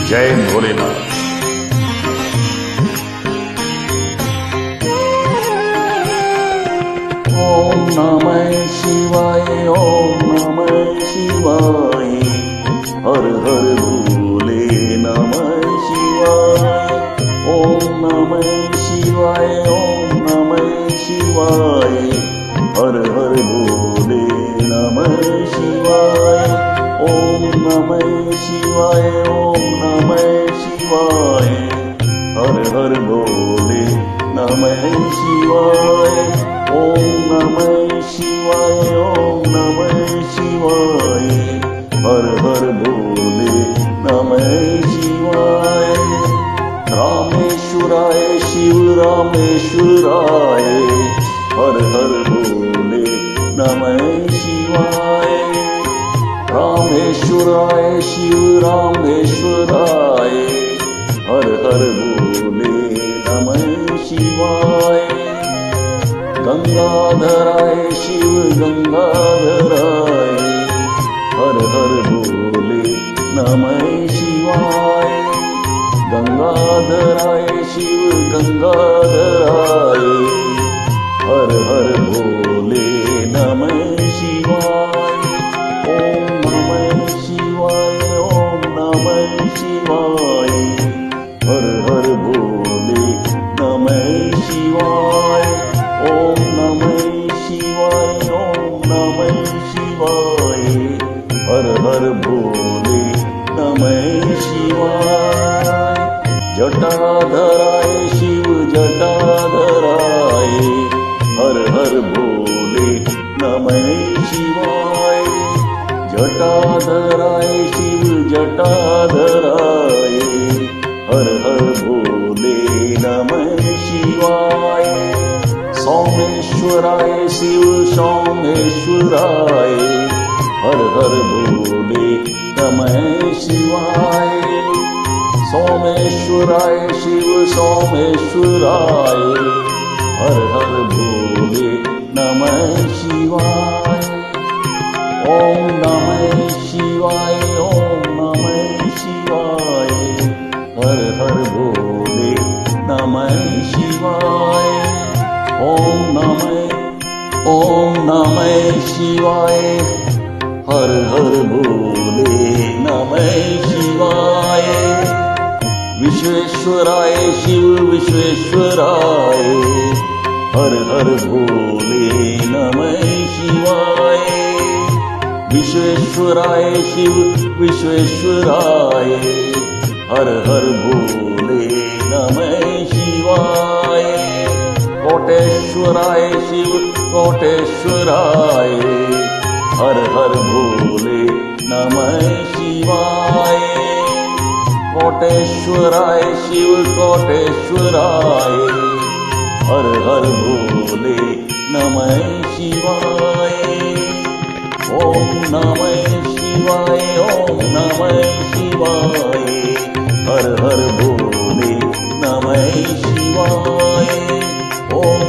जय भोलेनाथ। ओम नमः शिवाय, ओम नमः शिवाय, हर हर भोले नमः शिवाय। ओम नमः शिवाय, ओम नमः शिवाय, हर हर भोले नमः शिवाय। ओम नमः शिवाय, ओम नमः शिवाय, हर हर भोले नमः शिवाय। ओम नमः शिवाय, ओम नमः शिवाय, हर हर भोले नमः शिवाय। रामेश्वराय शिव रामेश्वराय, हर हर भोले नमः शिवाय। रामेश्वराय शिव रामेश्वराय, हर हर भोले नमः शिवाय। गंगाधराय शिव गंगाधराय, हर हर भोले नमः शिवाय। गंगाधराय शिव गंगाधराय, हर हर भोले नमः शिवाय। ओम नमः शिवाय, ओम नमः शिवाय, हर हर भोले नमः शिवाय। ओम नमः शिवाय, ओम नमः शिवाय, हर हर भोले नमः शिवाय। जटाधराय शिव जटाधराय, हर हर भोले नमः शिवाय। जटाधराय शिव जटाधराय, हर हर भोले नमः शिवाय। सोमेश्वराय शिव सोमेश्वराय, हर हर भोले नमः शिवाय। सोमेश्वराय शिव सोमेश्वराय, हर हर भोले नमः शिवाय। ओम नमः शिवाय, ओम नमः शिवाय, हर हर भोले नमः शिवाय। ओम नमः शिवाय, हर हर भोले नमः शिवाय। विश्वेश्वराय शिव विश्वेश्वराय, हर हर भोले नमः शिवाय। विश्वेश्वराय शिव विश्वेश्वराय, हर हर भोले नमः शिवाय। कोटेश्वराय शिव कोटेश्वराय, हर हर भोले नमः शिवाय। कोटेश्वराय शिव कोटेश्वराय, हर हर भोले नमः शिवाय। ओम नमः शिवाय, ओम नमः शिवाय, हर हर भोले नमः शिवाय। ओम